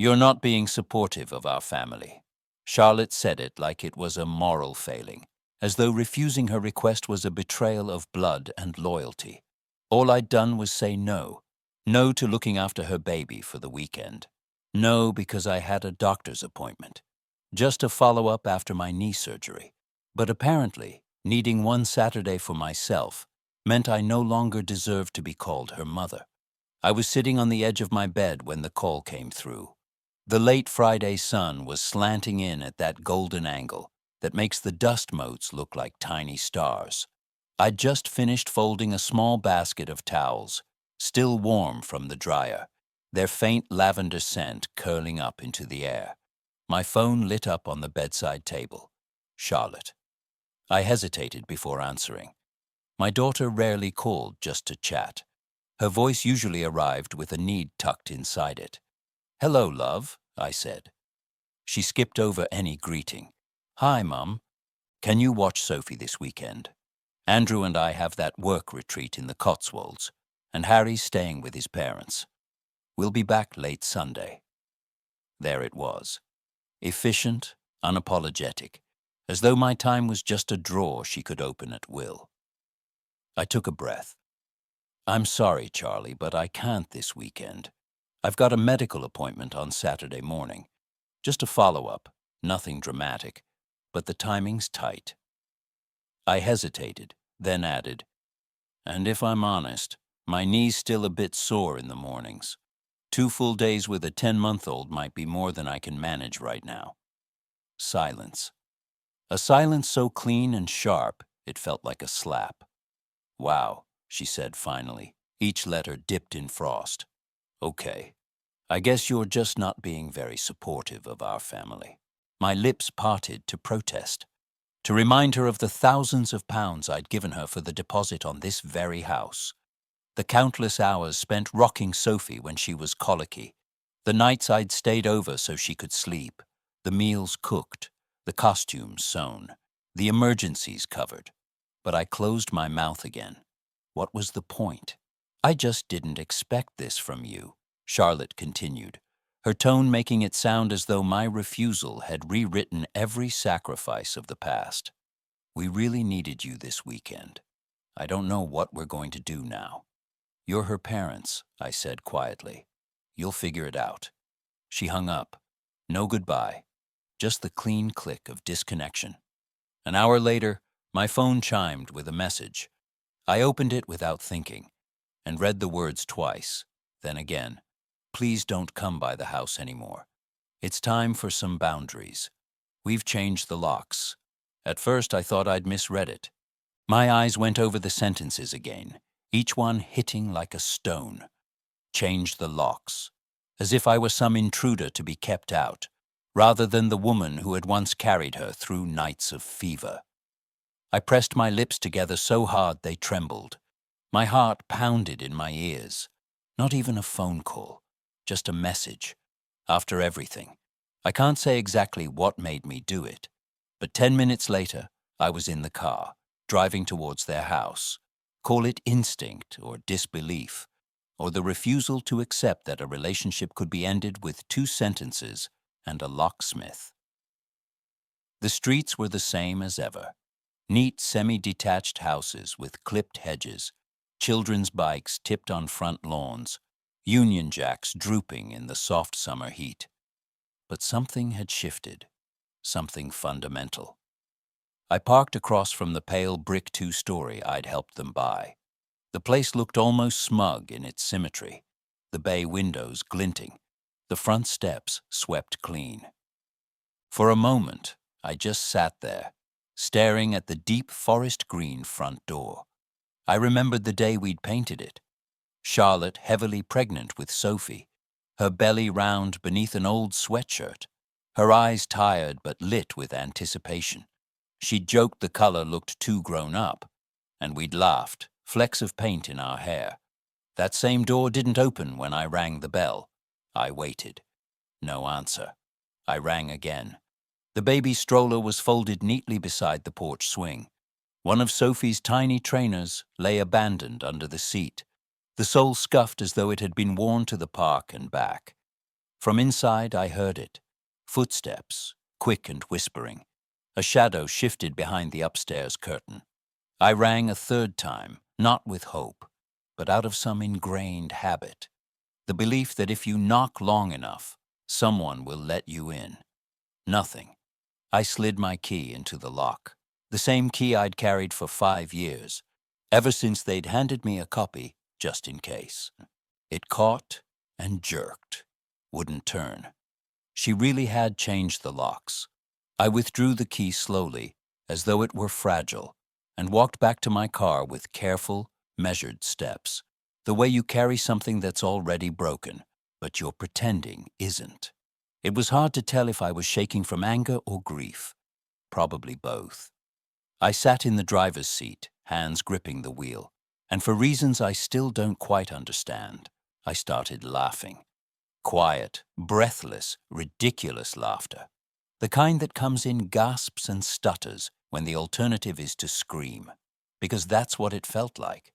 You're not being supportive of our family. Charlotte said it like it was a moral failing, as though refusing her request was a betrayal of blood and loyalty. All I'd done was say no. No to looking after her baby for the weekend. No because I had a doctor's appointment. Just a follow-up after my knee surgery. But apparently, needing one Saturday for myself meant I no longer deserved to be called her mother. I was sitting on the edge of my bed when the call came through. The late Friday sun was slanting in at that golden angle that makes the dust motes look like tiny stars. I'd just finished folding a small basket of towels, still warm from the dryer, their faint lavender scent curling up into the air. My phone lit up on the bedside table. Charlotte. I hesitated before answering. My daughter rarely called just to chat. Her voice usually arrived with a need tucked inside it. "Hello, love," I said. She skipped over any greeting. "Hi, Mum. Can you watch Sophie this weekend? Andrew and I have that work retreat in the Cotswolds, and Harry's staying with his parents. We'll be back late Sunday." There it was. Efficient, unapologetic, as though my time was just a drawer she could open at will. I took a breath. "I'm sorry, Charlie, but I can't this weekend. I've got a medical appointment on Saturday morning. Just a follow-up, nothing dramatic, but the timing's tight." I hesitated, then added, "And if I'm honest, my knee's still a bit sore in the mornings. 2 full days with a 10-month-old might be more than I can manage right now." Silence. A silence so clean and sharp, it felt like a slap. "Wow," she said finally, each letter dipped in frost. "Okay. I guess you're just not being very supportive of our family." My lips parted to protest, to remind her of the thousands of pounds I'd given her for the deposit on this very house. The countless hours spent rocking Sophie when she was colicky, the nights I'd stayed over so she could sleep, the meals cooked, the costumes sewn, the emergencies covered. But I closed my mouth again. What was the point? "I just didn't expect this from you," Charlotte continued, her tone making it sound as though my refusal had rewritten every sacrifice of the past. "We really needed you this weekend. I don't know what we're going to do now." "You're her parents," I said quietly. "You'll figure it out." She hung up. No goodbye, just the clean click of disconnection. An hour later, my phone chimed with a message. I opened it without thinking and read the words twice, then again. "Please don't come by the house anymore. It's time for some boundaries. We've changed the locks." At first I thought I'd misread it. My eyes went over the sentences again, each one hitting like a stone. Changed the locks, as if I were some intruder to be kept out, rather than the woman who had once carried her through nights of fever. I pressed my lips together so hard they trembled. My heart pounded in my ears. Not even a phone call, just a message. After everything. I can't say exactly what made me do it, but 10 minutes later, I was in the car, driving towards their house. Call it instinct or disbelief, or the refusal to accept that a relationship could be ended with 2 sentences and a locksmith. The streets were the same as ever. Neat, semi-detached houses with clipped hedges, children's bikes tipped on front lawns, Union Jacks drooping in the soft summer heat. But something had shifted, something fundamental. I parked across from the pale brick 2-story I'd helped them buy. The place looked almost smug in its symmetry, the bay windows glinting, the front steps swept clean. For a moment, I just sat there, staring at the deep forest green front door. I remembered the day we'd painted it. Charlotte heavily pregnant with Sophie, her belly round beneath an old sweatshirt, her eyes tired but lit with anticipation. She'd joked the color looked too grown up, and we'd laughed, flecks of paint in our hair. That same door didn't open when I rang the bell. I waited. No answer. I rang again. The baby stroller was folded neatly beside the porch swing. One of Sophie's tiny trainers lay abandoned under the seat, the sole scuffed as though it had been worn to the park and back. From inside, I heard it. Footsteps, quick and whispering. A shadow shifted behind the upstairs curtain. I rang a third time, not with hope, but out of some ingrained habit. The belief that if you knock long enough, someone will let you in. Nothing. I slid my key into the lock, the same key I'd carried for 5 years, ever since they'd handed me a copy, just in case. It caught and jerked, wouldn't turn. She really had changed the locks. I withdrew the key slowly, as though it were fragile, and walked back to my car with careful, measured steps, the way you carry something that's already broken, but you're pretending isn't. It was hard to tell if I was shaking from anger or grief. Probably both. I sat in the driver's seat, hands gripping the wheel, and for reasons I still don't quite understand, I started laughing. Quiet, breathless, ridiculous laughter. The kind that comes in gasps and stutters when the alternative is to scream. Because that's what it felt like.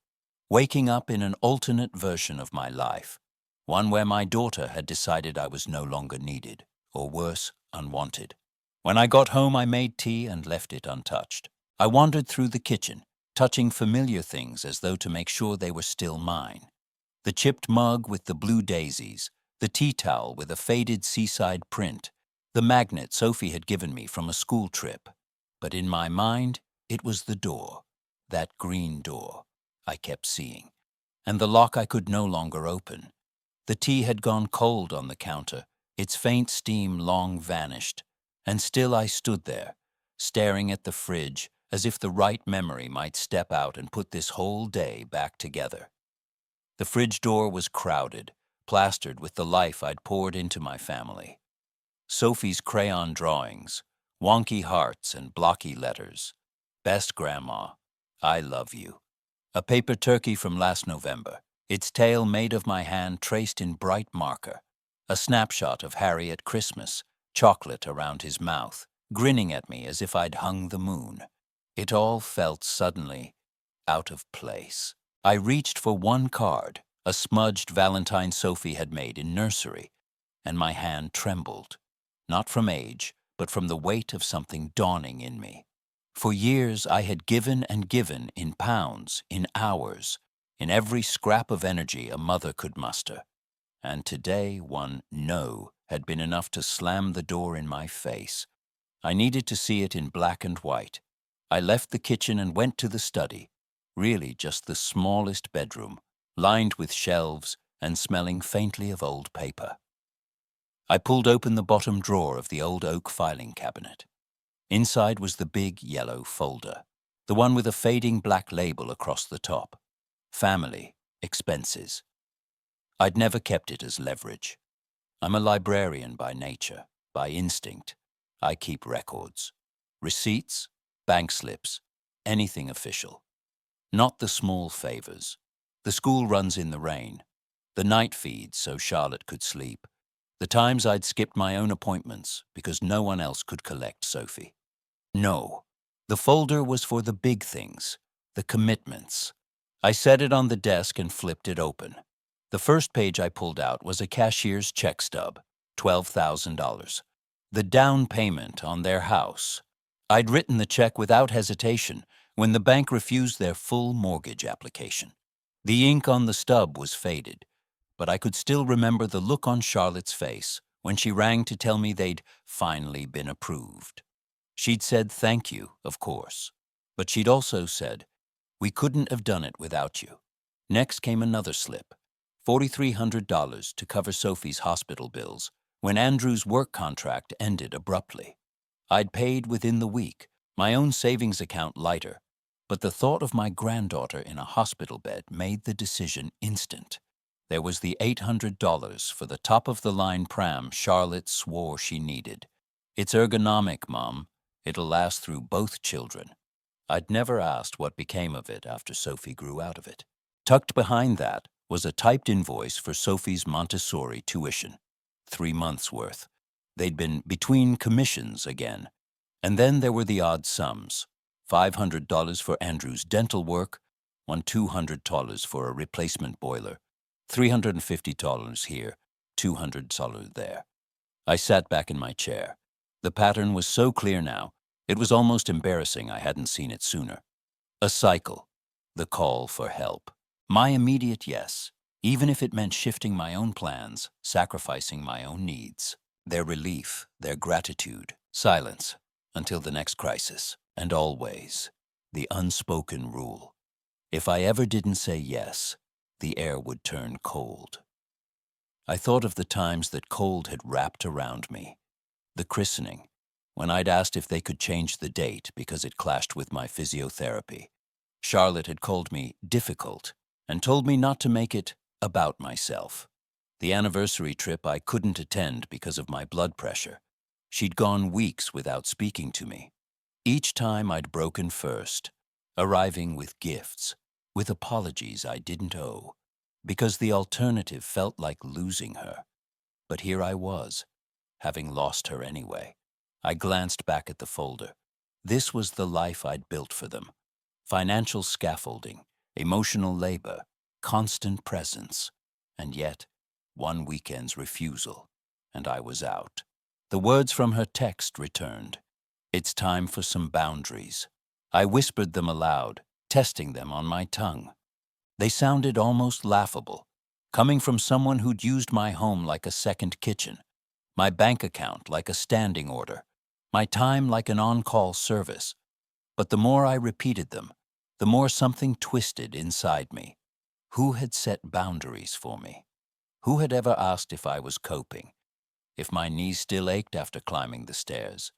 Waking up in an alternate version of my life. One where my daughter had decided I was no longer needed, or worse, unwanted. When I got home, I made tea and left it untouched. I wandered through the kitchen, touching familiar things as though to make sure they were still mine. The chipped mug with the blue daisies, the tea towel with a faded seaside print, the magnet Sophie had given me from a school trip. But in my mind, it was the door, that green door I kept seeing, and the lock I could no longer open. The tea had gone cold on the counter, its faint steam long vanished, and still I stood there, staring at the fridge as if the right memory might step out and put this whole day back together. The fridge door was crowded, plastered with the life I'd poured into my family. Sophie's crayon drawings, wonky hearts and blocky letters. Best Grandma, I love you. A paper turkey from last November, its tail made of my hand traced in bright marker. A snapshot of Harry at Christmas, chocolate around his mouth, grinning at me as if I'd hung the moon. It all felt suddenly out of place. I reached for one card, a smudged Valentine Sophie had made in nursery, and my hand trembled. Not from age, but from the weight of something dawning in me. For years I had given and given in pounds, in hours, in every scrap of energy a mother could muster. And today one no had been enough to slam the door in my face. I needed to see it in black and white. I left the kitchen and went to the study, really just the smallest bedroom, lined with shelves and smelling faintly of old paper. I pulled open the bottom drawer of the old oak filing cabinet. Inside was the big yellow folder, the one with a fading black label across the top. Family, expenses. I'd never kept it as leverage. I'm a librarian by nature, by instinct. I keep records. Receipts, bank slips, anything official. Not the small favors. The school runs in the rain. The night feeds so Charlotte could sleep. The times I'd skipped my own appointments because no one else could collect Sophie. No, the folder was for the big things, the commitments. I set it on the desk and flipped it open. The first page I pulled out was a cashier's check stub, $12,000. The down payment on their house. I'd written the check without hesitation when the bank refused their full mortgage application. The ink on the stub was faded, but I could still remember the look on Charlotte's face when she rang to tell me they'd finally been approved. She'd said thank you, of course, but she'd also said, we couldn't have done it without you. Next came another slip, $4,300 to cover Sophie's hospital bills when Andrew's work contract ended abruptly. I'd paid within the week, my own savings account lighter, but the thought of my granddaughter in a hospital bed made the decision instant. There was the $800 for the top-of-the-line pram Charlotte swore she needed. It's ergonomic, Mom. It'll last through both children. I'd never asked what became of it after Sophie grew out of it. Tucked behind that was a typed invoice for Sophie's Montessori tuition. 3 months' worth. They'd been between commissions again. And then there were the odd sums. $500 for Andrew's dental work, $200 for a replacement boiler, $350 here, 200 there. I sat back in my chair. The pattern was so clear now, it was almost embarrassing I hadn't seen it sooner. A cycle. The call for help. My immediate yes, even if it meant shifting my own plans, sacrificing my own needs. Their relief, their gratitude, silence, until the next crisis. And always, the unspoken rule. If I ever didn't say yes, the air would turn cold. I thought of the times that cold had wrapped around me. The christening, when I'd asked if they could change the date because it clashed with my physiotherapy. Charlotte had called me difficult and told me not to make it about myself. The anniversary trip I couldn't attend because of my blood pressure. She'd gone weeks without speaking to me. Each time I'd broken first, arriving with gifts, with apologies I didn't owe, because the alternative felt like losing her. But here I was, having lost her anyway. I glanced back at the folder. This was the life I'd built for them. Financial scaffolding, emotional labor, constant presence. And yet, one weekend's refusal, and I was out. The words from her text returned. It's time for some boundaries. I whispered them aloud, testing them on my tongue. They sounded almost laughable, coming from someone who'd used my home like a second kitchen, my bank account like a standing order, my time like an on-call service. But the more I repeated them, the more something twisted inside me. Who had set boundaries for me? Who had ever asked if I was coping? If my knees still ached after climbing the stairs?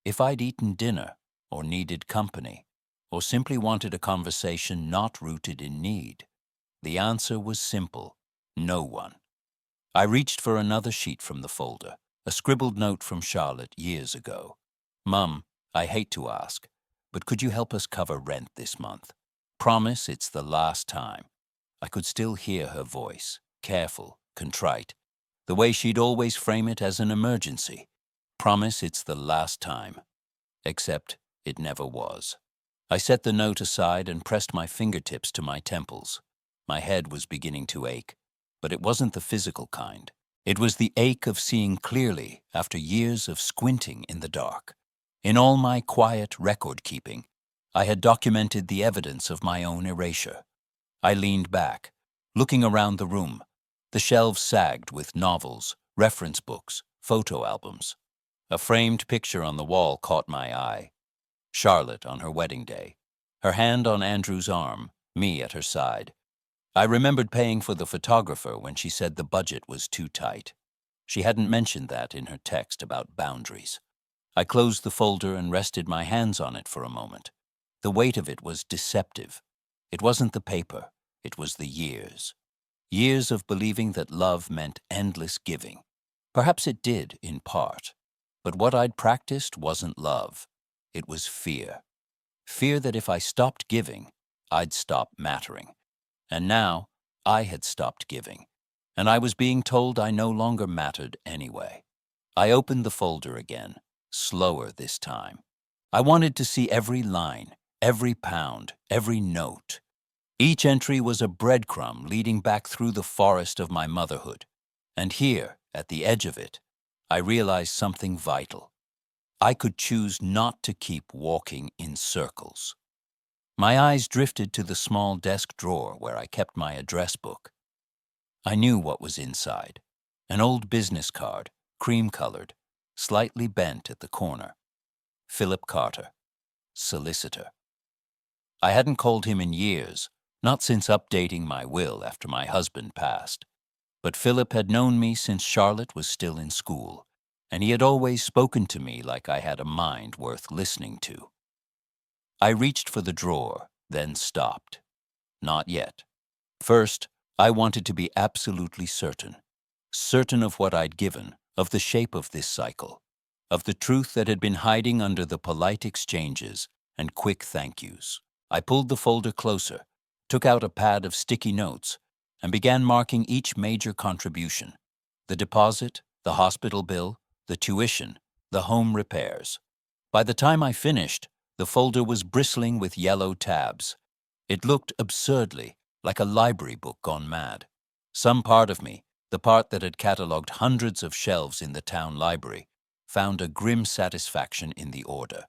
If I'd eaten dinner, or needed company, or simply wanted a conversation not rooted in need? The answer was simple: no one. I reached for another sheet from the folder, a scribbled note from Charlotte years ago. Mum, I hate to ask, but could you help us cover rent this month? Promise it's the last time. I could still hear her voice, careful, contrite, the way she'd always frame it as an emergency. Promise it's the last time. Except it never was. I set the note aside and pressed my fingertips to my temples. My head was beginning to ache, but it wasn't the physical kind. It was the ache of seeing clearly after years of squinting in the dark. In all my quiet record-keeping, I had documented the evidence of my own erasure. I leaned back, looking around the room. The shelves sagged with novels, reference books, photo albums. A framed picture on the wall caught my eye. Charlotte on her wedding day, her hand on Andrew's arm, me at her side. I remembered paying for the photographer when she said the budget was too tight. She hadn't mentioned that in her text about boundaries. I closed the folder and rested my hands on it for a moment. The weight of it was deceptive. It wasn't the paper, it was the years. Years of believing that love meant endless giving. Perhaps it did, in part. But what I'd practiced wasn't love. It was fear. Fear that if I stopped giving, I'd stop mattering. And now, I had stopped giving. And I was being told I no longer mattered anyway. I opened the folder again, slower this time. I wanted to see every line, every pound, every note. Each entry was a breadcrumb leading back through the forest of my motherhood. And here, at the edge of it, I realized something vital. I could choose not to keep walking in circles. My eyes drifted to the small desk drawer where I kept my address book. I knew what was inside. An old business card, cream-colored, slightly bent at the corner. Philip Carter, solicitor. I hadn't called him in years, not since updating my will after my husband passed. But Philip had known me since Charlotte was still in school, and he had always spoken to me like I had a mind worth listening to. I reached for the drawer, then stopped. Not yet. First, I wanted to be absolutely certain. Certain of what I'd given, of the shape of this cycle, of the truth that had been hiding under the polite exchanges and quick thank yous. I pulled the folder closer, took out a pad of sticky notes, and began marking each major contribution: the deposit, the hospital bill, the tuition, the home repairs. By the time I finished, the folder was bristling with yellow tabs. It looked absurdly like a library book gone mad. Some part of me, The part that had catalogued hundreds of shelves in the town library found a grim satisfaction in the order.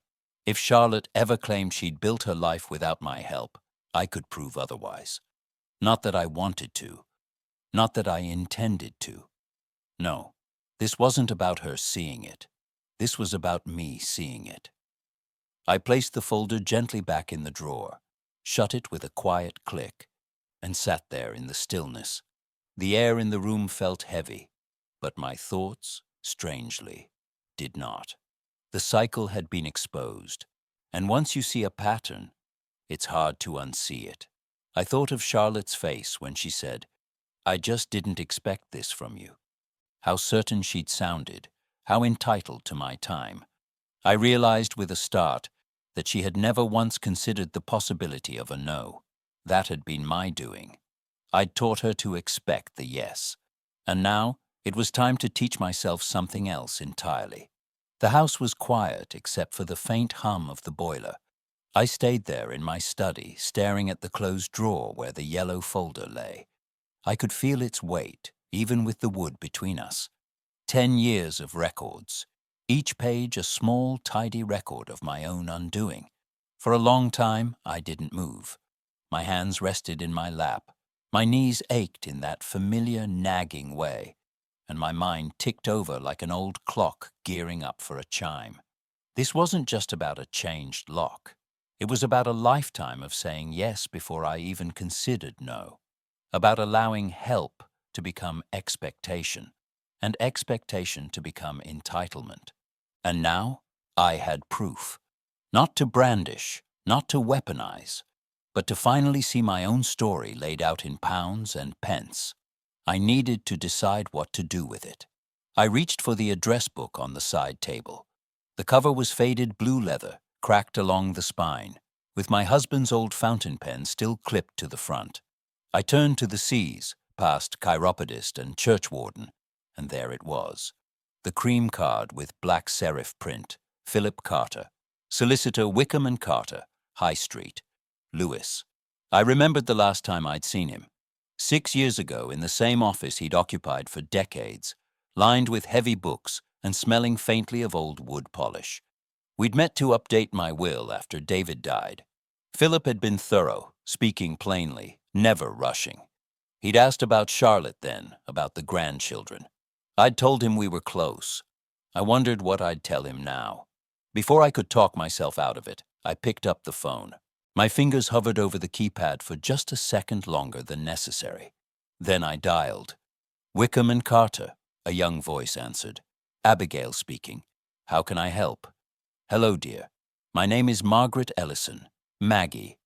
If Charlotte ever claimed she'd built her life without my help, I could prove otherwise. Not that I wanted to. Not that I intended to. No, this wasn't about her seeing it. This was about me seeing it. I placed the folder gently back in the drawer, shut it with a quiet click, and sat there in the stillness. The air in the room felt heavy, but my thoughts, strangely, did not. The cycle had been exposed, and once you see a pattern, it's hard to unsee it. I thought of Charlotte's face when she said, "I just didn't expect this from you." How certain she'd sounded, how entitled to my time. I realized with a start that she had never once considered the possibility of a no. That had been my doing. I'd taught her to expect the yes. And now it was time to teach myself something else entirely. The house was quiet except for the faint hum of the boiler. I stayed there in my study, staring at the closed drawer where the yellow folder lay. I could feel its weight, even with the wood between us. 10 years of records, each page a small, tidy record of my own undoing. For a long time, I didn't move. My hands rested in my lap. My knees ached in that familiar, nagging way, and my mind ticked over like an old clock gearing up for a chime. This wasn't just about a changed lock. It was about a lifetime of saying yes before I even considered no. About allowing help to become expectation, and expectation to become entitlement. And now I had proof. Not to brandish, not to weaponize, but to finally see my own story laid out in pounds and pence. I needed to decide what to do with it. I reached for the address book on the side table. The cover was faded blue leather, cracked along the spine, with my husband's old fountain pen still clipped to the front. I turned to the C's, past chiropodist and churchwarden, and there it was. The cream card with black serif print, Philip Carter, Solicitor Wickham and Carter, High Street, Lewis. I remembered the last time I'd seen him. 6 years ago, in the same office he'd occupied for decades, lined with heavy books and smelling faintly of old wood polish. We'd met to update my will after David died. Philip had been thorough, speaking plainly, never rushing. He'd asked about Charlotte then, about the grandchildren. I'd told him we were close. I wondered what I'd tell him now. Before I could talk myself out of it, I picked up the phone. My fingers hovered over the keypad for just a second longer than necessary. Then I dialed. "Wickham and Carter," a young voice answered. "Abigail speaking. How can I help?" "Hello, dear. My name is Margaret Ellison. Maggie.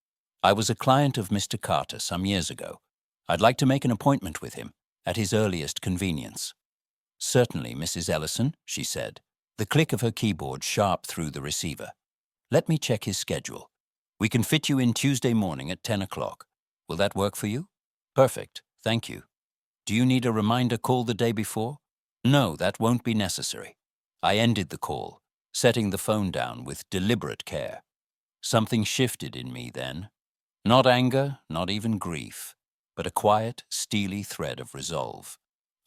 I was a client of Mr. Carter some years ago. I'd like to make an appointment with him, at his earliest convenience." "Certainly, Mrs. Ellison," she said, the click of her keyboard sharp through the receiver. "Let me check his schedule. We can fit you in Tuesday morning at 10 o'clock. Will that work for you?" "Perfect, thank you. Do you need a reminder call the day before?" "No, that won't be necessary." I ended the call, setting the phone down with deliberate care. Something shifted in me then. Not anger, not even grief, but a quiet, steely thread of resolve.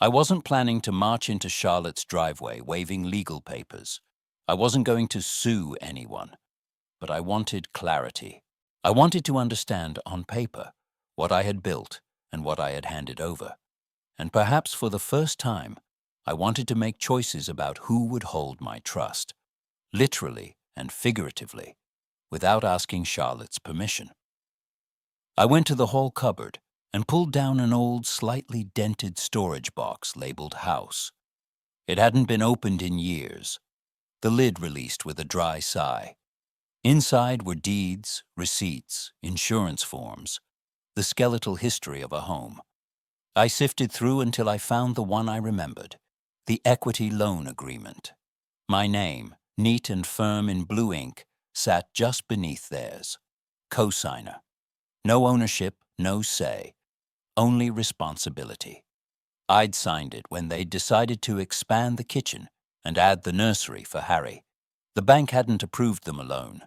I wasn't planning to march into Charlotte's driveway waving legal papers. I wasn't going to sue anyone. But I wanted clarity. I wanted to understand on paper what I had built and what I had handed over. And perhaps for the first time, I wanted to make choices about who would hold my trust, literally and figuratively, without asking Charlotte's permission. I went to the hall cupboard and pulled down an old, slightly dented storage box labeled House. It hadn't been opened in years. The lid released with a dry sigh. Inside were deeds, receipts, insurance forms, the skeletal history of a home. I sifted through until I found the one I remembered, the equity loan agreement. My name, neat and firm in blue ink, sat just beneath theirs. Co-signer. No ownership, no say, only responsibility. I'd signed it when they decided to expand the kitchen and add the nursery for Harry. The bank hadn't approved them alone.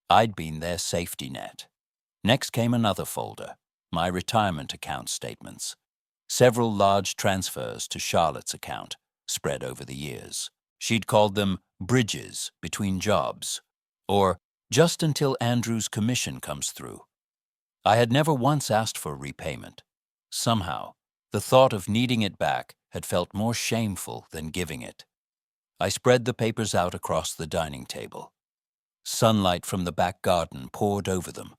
I'd been their safety net. Next came another folder, my retirement account statements. Several large transfers to Charlotte's account, spread over the years. She'd called them bridges between jobs, or just until Andrew's commission comes through. I had never once asked for repayment. Somehow, the thought of needing it back had felt more shameful than giving it. I spread the papers out across the dining table. Sunlight from the back garden poured over them,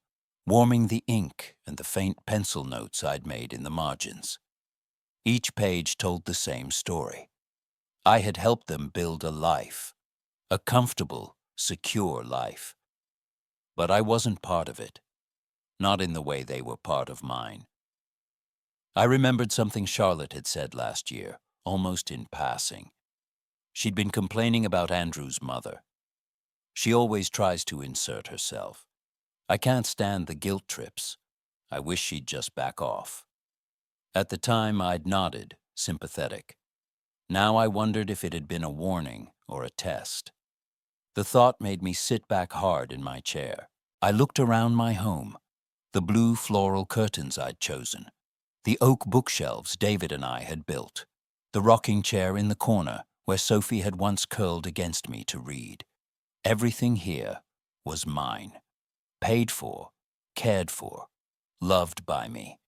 warming the ink and the faint pencil notes I'd made in the margins. Each page told the same story. I had helped them build a life, a comfortable, secure life. But I wasn't part of it, not in the way they were part of mine. I remembered something Charlotte had said last year, almost in passing. She'd been complaining about Andrew's mother. She always tries to insert herself. I can't stand the guilt trips. I wish she'd just back off. At the time, I'd nodded, sympathetic. Now I wondered if it had been a warning or a test. The thought made me sit back hard in my chair. I looked around my home, the blue floral curtains I'd chosen, the oak bookshelves David and I had built, the rocking chair in the corner where Sophie had once curled against me to read. Everything here was mine, paid for, cared for, loved by me.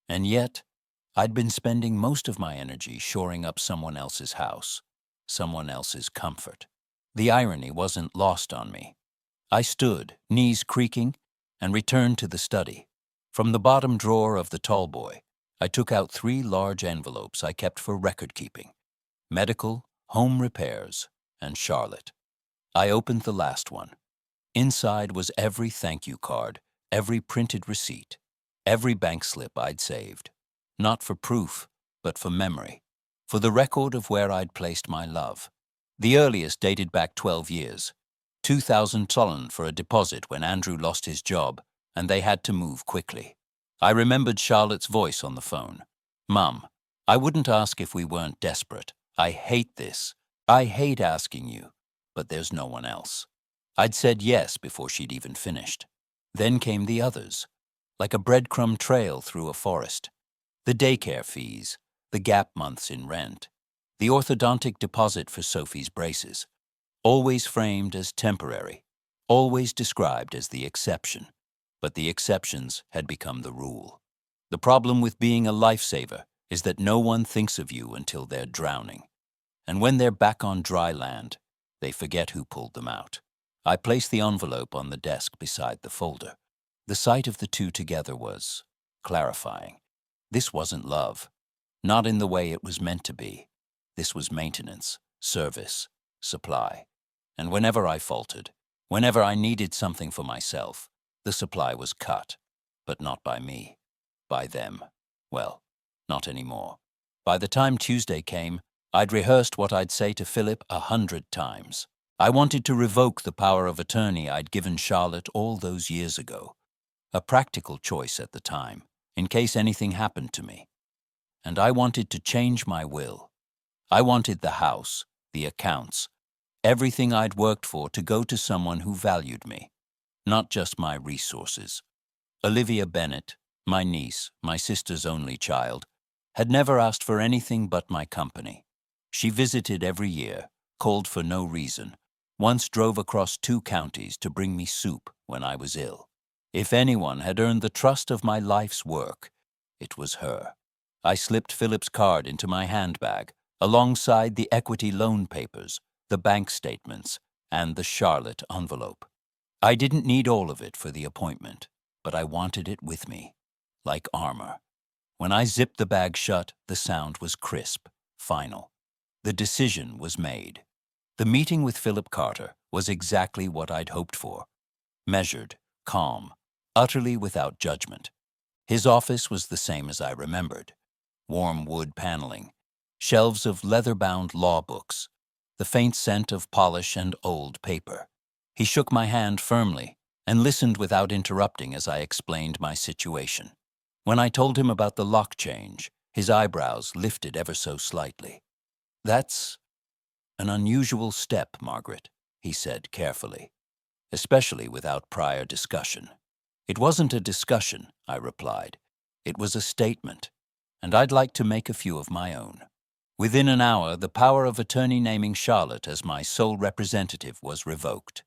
And yet, I'd been spending most of my energy shoring up someone else's house, someone else's comfort. The irony wasn't lost on me. I stood, knees creaking, and returned to the study. From the bottom drawer of the tallboy, I took out 3 large envelopes I kept for record-keeping: medical, home repairs, and Charlotte. I opened the last one. Inside was every thank you card, every printed receipt, every bank slip I'd saved. Not for proof, but for memory, for the record of where I'd placed my love. The earliest dated back 12 years, 2,000 tollen for a deposit when Andrew lost his job, and they had to move quickly. I remembered Charlotte's voice on the phone. "Mum, I wouldn't ask if we weren't desperate. I hate this. I hate asking you, but there's no one else." I'd said yes before she'd even finished. Then came the others, like a breadcrumb trail through a forest. The daycare fees, the gap months in rent, the orthodontic deposit for Sophie's braces, always framed as temporary, always described as the exception. But the exceptions had become the rule. The problem with being a lifesaver is that no one thinks of you until they're drowning. And when they're back on dry land, they forget who pulled them out. I placed the envelope on the desk beside the folder. The sight of the two together was clarifying. This wasn't love, not in the way it was meant to be. This was maintenance, service, supply. And whenever I faltered, whenever I needed something for myself, the supply was cut, but not by me, by them. Well, not anymore. By the time Tuesday came, I'd rehearsed what I'd say to Philip 100 times. I wanted to revoke the power of attorney I'd given Charlotte all those years ago, a practical choice at the time, in case anything happened to me. And I wanted to change my will. I wanted the house, the accounts, everything I'd worked for to go to someone who valued me, not just my resources. Olivia Bennett, my niece, my sister's only child, had never asked for anything but my company. She visited every year, called for no reason, once drove across 2 counties to bring me soup when I was ill. If anyone had earned the trust of my life's work, it was her. I slipped Philip's card into my handbag, alongside the equity loan papers, the bank statements, and the Charlotte envelope. I didn't need all of it for the appointment, but I wanted it with me, like armor. When I zipped the bag shut, the sound was crisp, final. The decision was made. The meeting with Philip Carter was exactly what I'd hoped for. Measured, calm, utterly without judgment. His office was the same as I remembered. Warm wood paneling, shelves of leather-bound law books, the faint scent of polish and old paper. He shook my hand firmly and listened without interrupting as I explained my situation. When I told him about the lock change, his eyebrows lifted ever so slightly. "That's an unusual step, Margaret," he said carefully, especially without prior discussion. "It wasn't a discussion," I replied. "It was a statement. and I'd like to make a few of my own. Within an hour, the power of attorney naming Charlotte as my sole representative was revoked.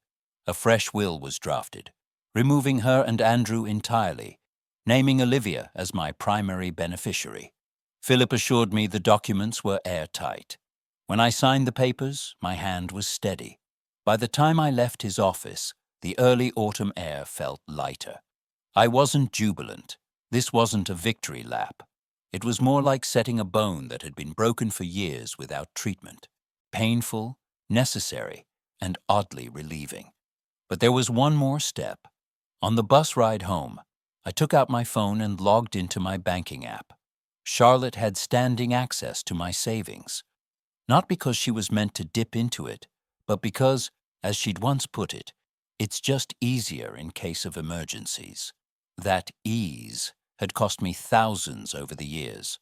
A fresh will was drafted, removing her and Andrew entirely, naming Olivia as my primary beneficiary. Philip assured me the documents were airtight. When I signed the papers, my hand was steady. By the time I left his office, the early autumn air felt lighter. I wasn't jubilant. This wasn't a victory lap. It was more like setting a bone that had been broken for years without treatment. Painful, necessary, and oddly relieving. But there was one more step. On the bus ride home, I took out my phone and logged into my banking app. Charlotte had standing access to my savings. Not because she was meant to dip into it, but because, as she'd once put it, it's just easier in case of emergencies. That ease had cost me thousands over the years.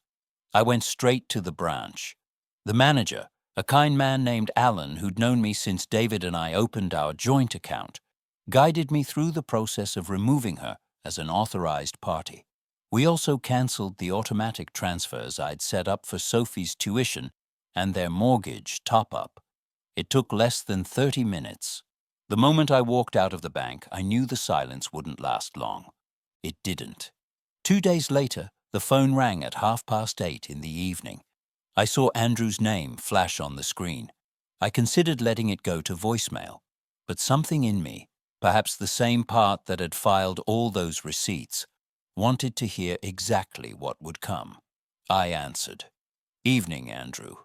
I went straight to the branch. The manager, a kind man named Alan who'd known me since David and I opened our joint account, guided me through the process of removing her as an authorized party. We also canceled the automatic transfers I'd set up for Sophie's tuition and their mortgage top-up. It took less than 30 minutes. The moment I walked out of the bank, I knew the silence wouldn't last long. It didn't. 2 days later, the phone rang at 8:30 in the evening. I saw Andrew's name flash on the screen. I considered letting it go to voicemail, but something in me, perhaps the same part that had filed all those receipts, wanted to hear exactly what would come. I answered. "Evening, Andrew."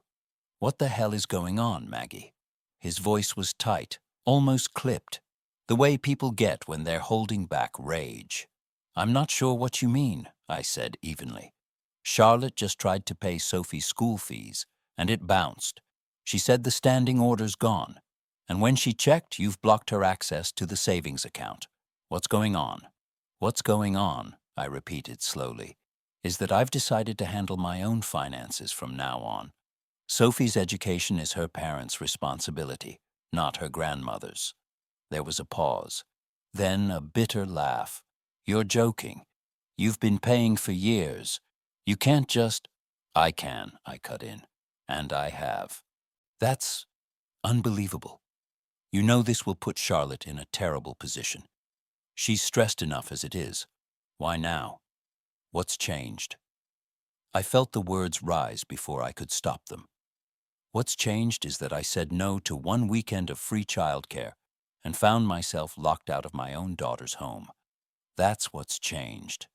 "What the hell is going on, Maggie?" His voice was tight, almost clipped, the way people get when they're holding back rage. "I'm not sure what you mean," I said evenly. "Charlotte just tried to pay Sophie's school fees, and it bounced. She said the standing order's gone, and when she checked, you've blocked her access to the savings account. What's going on?" "What's going on," I repeated slowly, "is that I've decided to handle my own finances from now on. Sophie's education is her parents' responsibility, not her grandmother's." There was a pause, then a bitter laugh. "You're joking. You've been paying for years. You can't just—" "I can," I cut in, "and I have." "That's unbelievable. You know this will put Charlotte in a terrible position. She's stressed enough as it is. Why now? What's changed?" I felt the words rise before I could stop them. What's changed is that I said no to 1 weekend of free childcare and found myself locked out of my own daughter's home. That's what's changed.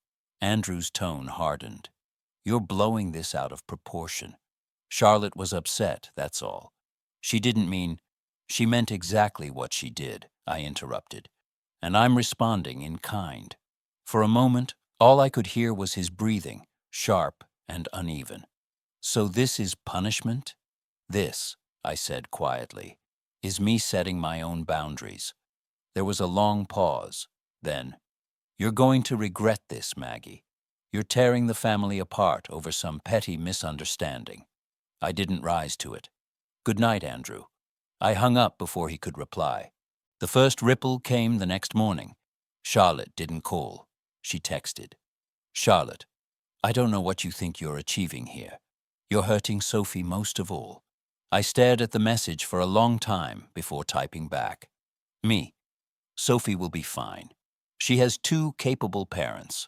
Andrew's tone hardened. "You're blowing this out of proportion. Charlotte was upset, that's all. She didn't mean—" "She meant exactly what she did," I interrupted, "and I'm responding in kind." For a moment, all I could hear was his breathing, sharp and uneven. "So this is punishment?" "This," I said quietly, "is me setting my own boundaries." There was a long pause. Then, "You're going to regret this, Maggie. You're tearing the family apart over some petty misunderstanding." I didn't rise to it. "Good night, Andrew." I hung up before he could reply. The first ripple came the next morning. Charlotte didn't call. She texted. "Charlotte, I don't know what you think you're achieving here. You're hurting Sophie most of all." I stared at the message for a long time before typing back. "Me. Sophie will be fine. She has 2 capable parents.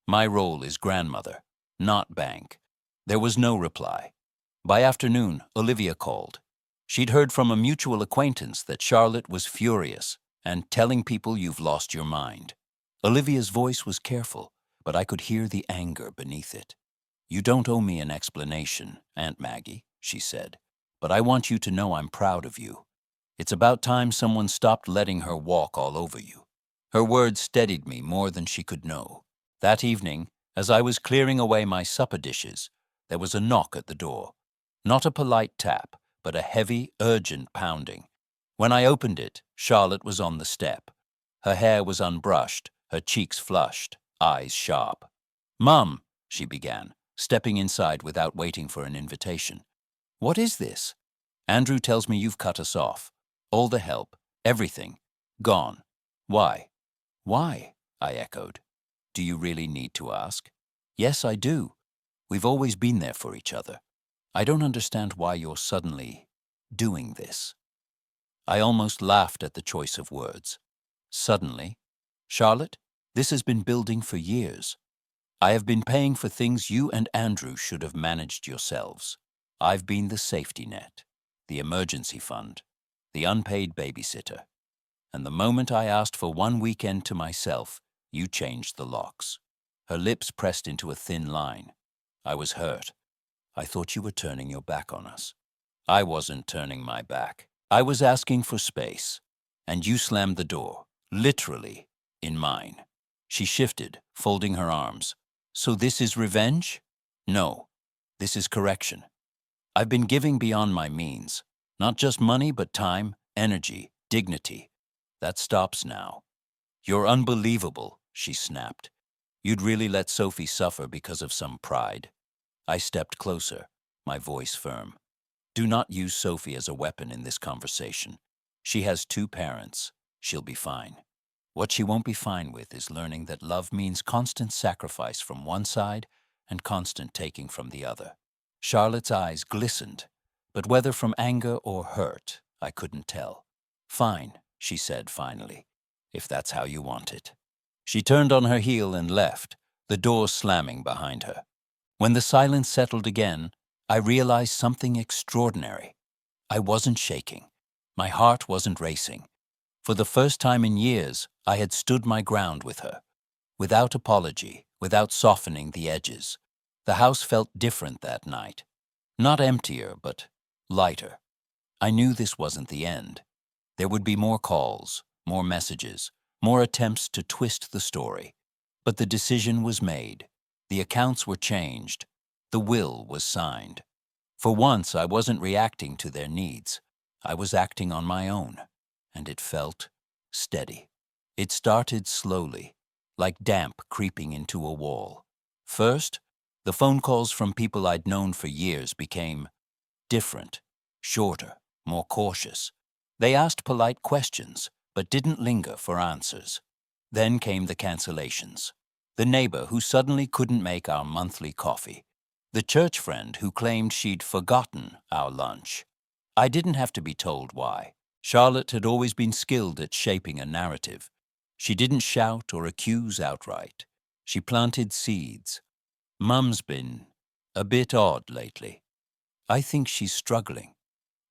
My role is grandmother, not bank." There was no reply. By afternoon, Olivia called. She'd heard from a mutual acquaintance that Charlotte was furious and telling people you've lost your mind. Olivia's voice was careful, but I could hear the anger beneath it. "You don't owe me an explanation, Aunt Maggie," she said, "but I want you to know I'm proud of you. It's about time someone stopped letting her walk all over you." Her words steadied me more than she could know. That evening, as I was clearing away my supper dishes, there was a knock at the door. Not a polite tap, but a heavy, urgent pounding. When I opened it, Charlotte was on the step. Her hair was unbrushed, her cheeks flushed, eyes sharp. "Mum," she began, stepping inside without waiting for an invitation. "What is this?" "Andrew tells me you've cut us off. All the help, everything, gone. Why?" "Why?" I echoed. "Do you really need to ask?" "Yes, I do. We've always been there for each other. I don't understand why you're suddenly doing this." I almost laughed at the choice of words. Suddenly? Charlotte, this has been building for years. I have been paying for things you and Andrew should have managed yourselves. I've been the safety net, the emergency fund, the unpaid babysitter. And the moment I asked for one weekend to myself, you changed the locks. Her lips pressed into a thin line. I was hurt. I thought you were turning your back on us. I wasn't turning my back. I was asking for space. And you slammed the door, literally, in mine. She shifted, folding her arms. So this is revenge? No, this is correction. I've been giving beyond my means. Not just money, but time, energy, dignity. That stops now. You're unbelievable, she snapped. You'd really let Sophie suffer because of some pride. I stepped closer, my voice firm. Do not use Sophie as a weapon in this conversation. She has 2 parents. She'll be fine. What she won't be fine with is learning that love means constant sacrifice from one side and constant taking from the other. Charlotte's eyes glistened, but whether from anger or hurt, I couldn't tell. Fine, she said finally, if that's how you want it. She turned on her heel and left, the door slamming behind her. When the silence settled again, I realized something extraordinary. I wasn't shaking. My heart wasn't racing. For the first time in years, I had stood my ground with her. Without apology, without softening the edges. The house felt different that night. Not emptier, but lighter. I knew this wasn't the end. There would be more calls, more messages, more attempts to twist the story. But the decision was made. The accounts were changed. The will was signed. For once, I wasn't reacting to their needs. I was acting on my own. And it felt steady. It started slowly, like damp creeping into a wall. First, the phone calls from people I'd known for years became different, shorter, more cautious. They asked polite questions, but didn't linger for answers. Then came the cancellations. The neighbor who suddenly couldn't make our monthly coffee. The church friend who claimed she'd forgotten our lunch. I didn't have to be told why. Charlotte had always been skilled at shaping a narrative. She didn't shout or accuse outright. She planted seeds. Mum's been a bit odd lately. I think she's struggling.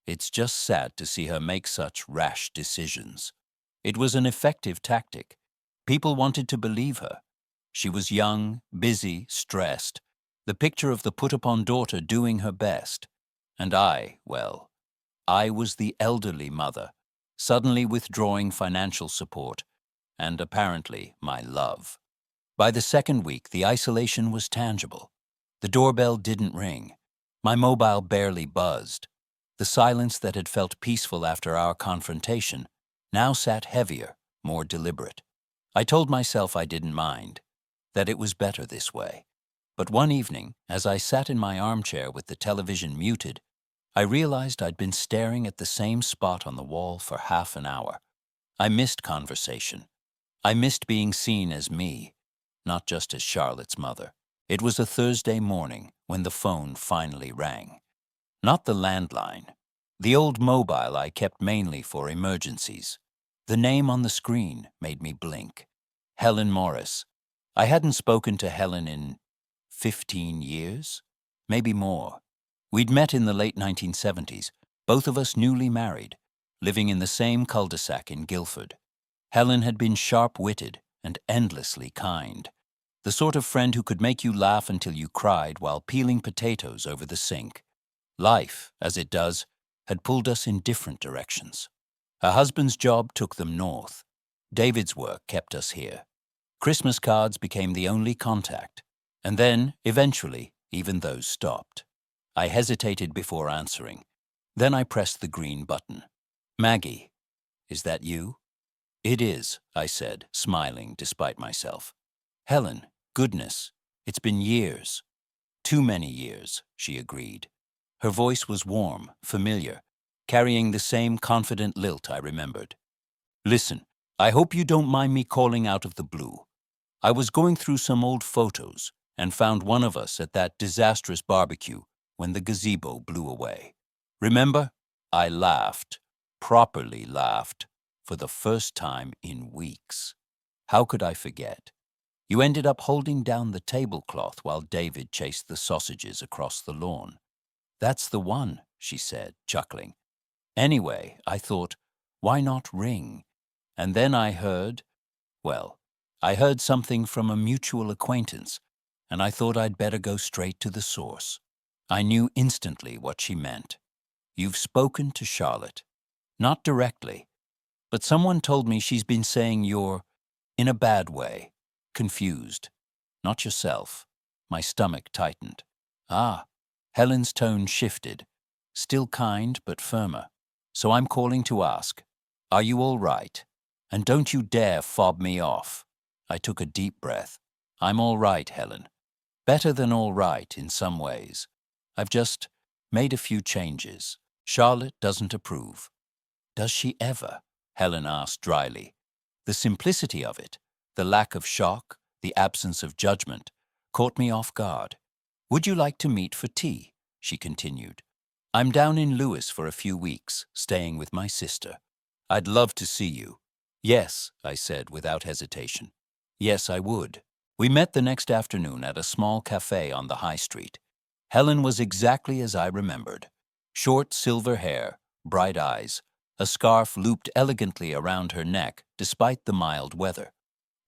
It's just sad to see her make such rash decisions. It was an effective tactic. People wanted to believe her. She was young, busy, stressed. The picture of the put-upon daughter doing her best. And I was the elderly mother, suddenly withdrawing financial support, and apparently my love. By the second week, the isolation was tangible. The doorbell didn't ring. My mobile barely buzzed. The silence that had felt peaceful after our confrontation now sat heavier, more deliberate. I told myself I didn't mind, that it was better this way. But one evening, as I sat in my armchair with the television muted, I realized I'd been staring at the same spot on the wall for half an hour. I missed conversation. I missed being seen as me, not just as Charlotte's mother. It was a Thursday morning when the phone finally rang. Not the landline, the old mobile I kept mainly for emergencies. The name on the screen made me blink. Helen Morris. I hadn't spoken to Helen in 15 years, maybe more. We'd met in the late 1970s, both of us newly married, living in the same cul-de-sac in Guildford. Helen had been sharp-witted and endlessly kind, the sort of friend who could make you laugh until you cried while peeling potatoes over the sink. Life, as it does, had pulled us in different directions. Her husband's job took them north. David's work kept us here. Christmas cards became the only contact, and then, eventually, even those stopped. I hesitated before answering. Then I pressed the green button. "Maggie, is that you?" "It is," I said, smiling despite myself. "Helen, goodness, it's been years." "Too many years," she agreed. Her voice was warm, familiar, carrying the same confident lilt I remembered. "Listen, I hope you don't mind me calling out of the blue. I was going through some old photos, and found one of us at that disastrous barbecue when the gazebo blew away. Remember? I laughed, properly laughed, for the first time in weeks. How could I forget? You ended up holding down the tablecloth while David chased the sausages across the lawn. That's the one, she said, chuckling. Anyway, I thought, why not ring? And then I heard something from a mutual acquaintance, and I thought I'd better go straight to the source. I knew instantly what she meant. You've spoken to Charlotte. Not directly, but someone told me she's been saying you're, in a bad way, confused. Not yourself. My stomach tightened. Ah, Helen's tone shifted, still kind but firmer. So I'm calling to ask, are you all right? And don't you dare fob me off. I took a deep breath. I'm all right, Helen. Better than all right in some ways. I've just made a few changes. Charlotte doesn't approve. Does she ever? Helen asked dryly. The simplicity of it, the lack of shock, the absence of judgment, caught me off guard. Would you like to meet for tea? She continued. I'm down in Lewis for a few weeks, staying with my sister. I'd love to see you. Yes, I said without hesitation. Yes, I would. We met the next afternoon at a small cafe on the high street. Helen was exactly as I remembered. Short silver hair, bright eyes, a scarf looped elegantly around her neck despite the mild weather.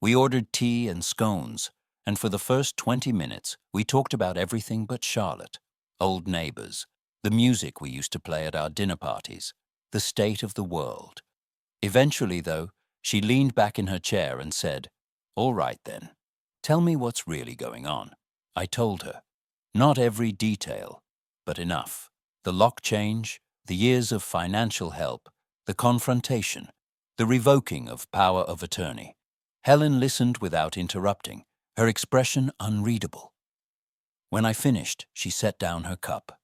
We ordered tea and scones, and for the first 20 minutes we talked about everything but Charlotte, old neighbors, the music we used to play at our dinner parties, the state of the world. Eventually, though, she leaned back in her chair and said, All right then, tell me what's really going on. I told her. Not every detail, but enough. The lock change, the years of financial help, the confrontation, the revoking of power of attorney. Helen listened without interrupting, her expression unreadable. When I finished, she set down her cup.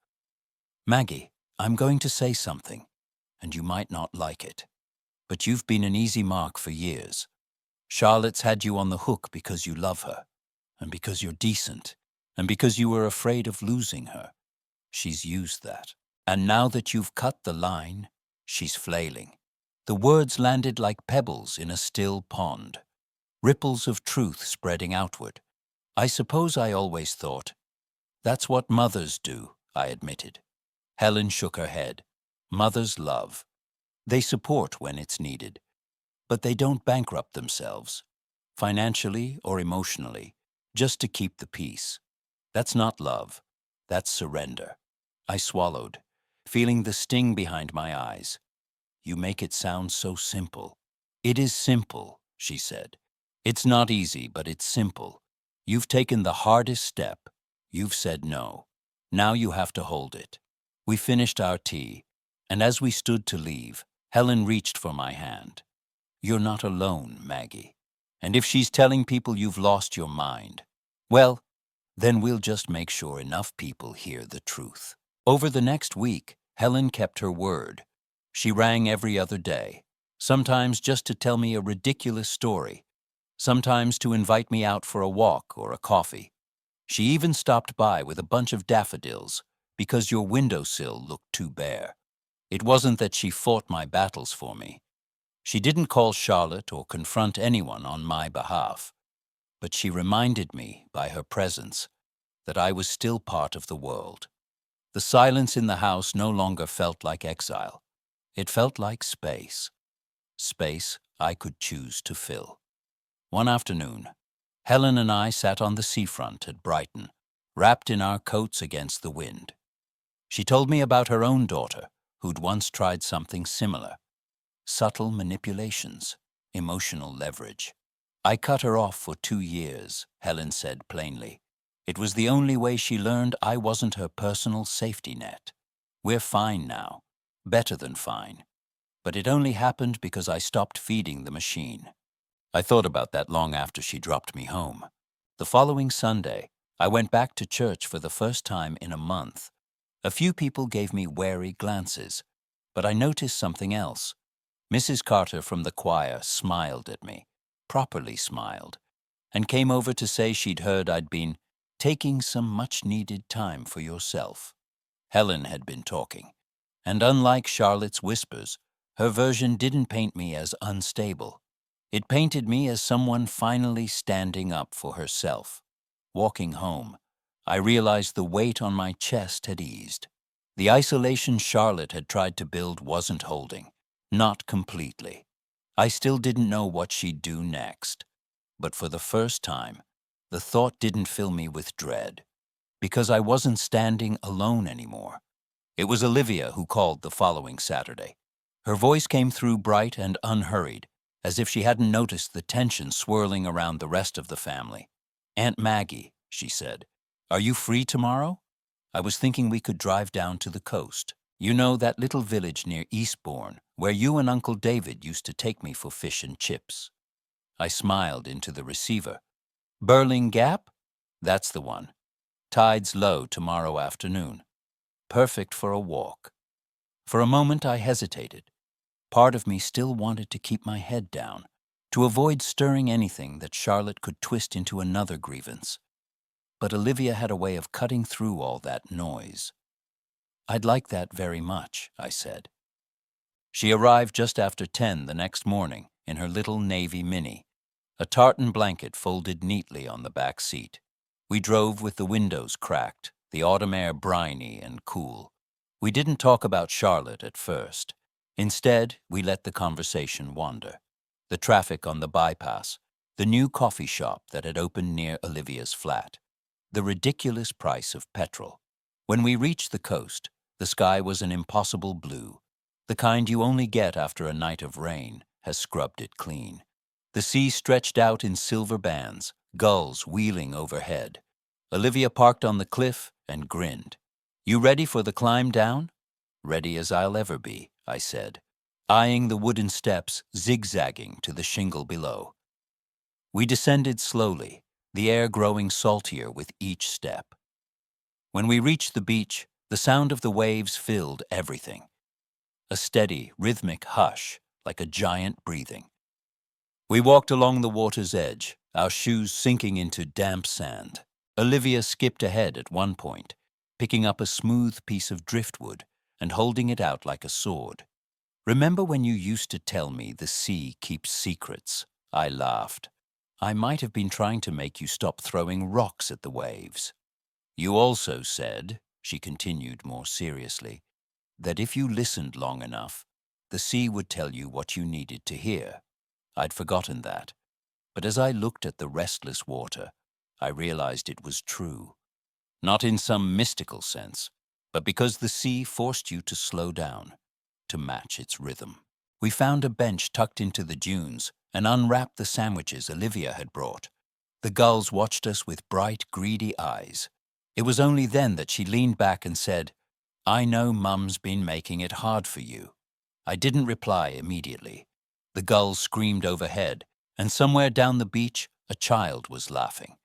Maggie, I'm going to say something, and you might not like it. But you've been an easy mark for years. Charlotte's had you on the hook because you love her, and because you're decent, and because you were afraid of losing her. She's used that. And now that you've cut the line, she's flailing. The words landed like pebbles in a still pond, ripples of truth spreading outward. I suppose I always thought, that's what mothers do, I admitted. Helen shook her head. Mothers love. They support when it's needed, but they don't bankrupt themselves, financially or emotionally, just to keep the peace. That's not love. That's surrender. I swallowed, feeling the sting behind my eyes. You make it sound so simple. It is simple, she said. It's not easy, but it's simple. You've taken the hardest step. You've said no. Now you have to hold it. We finished our tea, and as we stood to leave, Helen reached for my hand. You're not alone, Maggie. And if she's telling people you've lost your mind, well, then we'll just make sure enough people hear the truth. Over the next week, Helen kept her word. She rang every other day, sometimes just to tell me a ridiculous story, sometimes to invite me out for a walk or a coffee. She even stopped by with a bunch of daffodils because your windowsill looked too bare. It wasn't that she fought my battles for me. She didn't call Charlotte or confront anyone on my behalf, but she reminded me by her presence that I was still part of the world. The silence in the house no longer felt like exile. It felt like space. Space I could choose to fill. One afternoon, Helen and I sat on the seafront at Brighton, wrapped in our coats against the wind. She told me about her own daughter, who'd once tried something similar. Subtle manipulations, emotional leverage. I cut her off for 2 years, Helen said plainly. It was the only way she learned I wasn't her personal safety net. We're fine now, better than fine. But it only happened because I stopped feeding the machine. I thought about that long after she dropped me home. The following Sunday, I went back to church for the first time in a month. A few people gave me wary glances, but I noticed something else. Mrs. Carter from the choir smiled at me, properly smiled, and came over to say she'd heard I'd been taking some much-needed time for yourself. Helen had been talking, and unlike Charlotte's whispers, her version didn't paint me as unstable. It painted me as someone finally standing up for herself. Walking home, I realized the weight on my chest had eased. The isolation Charlotte had tried to build wasn't holding, not completely. I still didn't know what she'd do next. But for the first time, the thought didn't fill me with dread, because I wasn't standing alone anymore. It was Olivia who called the following Saturday. Her voice came through bright and unhurried, as if she hadn't noticed the tension swirling around the rest of the family. "Aunt Maggie," she said, "are you free tomorrow? I was thinking we could drive down to the coast. You know, that little village near Eastbourne, where you and Uncle David used to take me for fish and chips." I smiled into the receiver. "Burling Gap? That's the one. Tide's low tomorrow afternoon. Perfect for a walk." For a moment I hesitated. Part of me still wanted to keep my head down, to avoid stirring anything that Charlotte could twist into another grievance. But Olivia had a way of cutting through all that noise. "I'd like that very much," I said. She arrived just after 10 the next morning in her little navy Mini, a tartan blanket folded neatly on the back seat. We drove with the windows cracked, the autumn air briny and cool. We didn't talk about Charlotte at first. Instead, we let the conversation wander. The traffic on the bypass, the new coffee shop that had opened near Olivia's flat, the ridiculous price of petrol. When we reached the coast, the sky was an impossible blue, the kind you only get after a night of rain has scrubbed it clean. The sea stretched out in silver bands, gulls wheeling overhead. Olivia parked on the cliff and grinned. "You ready for the climb down?" "Ready as I'll ever be," I said, eyeing the wooden steps zigzagging to the shingle below. We descended slowly, the air growing saltier with each step. When we reached the beach, the sound of the waves filled everything. A steady, rhythmic hush, like a giant breathing. We walked along the water's edge, our shoes sinking into damp sand. Olivia skipped ahead at one point, picking up a smooth piece of driftwood and holding it out like a sword. "Remember when you used to tell me the sea keeps secrets?" I laughed. "I might have been trying to make you stop throwing rocks at the waves." "You also said," she continued more seriously, "that if you listened long enough, the sea would tell you what you needed to hear." I'd forgotten that, but as I looked at the restless water, I realized it was true. Not in some mystical sense, but because the sea forced you to slow down, to match its rhythm. We found a bench tucked into the dunes and unwrapped the sandwiches Olivia had brought. The gulls watched us with bright, greedy eyes. It was only then that she leaned back and said, "I know Mum's been making it hard for you." I didn't reply immediately. The gulls screamed overhead, and somewhere down the beach, a child was laughing.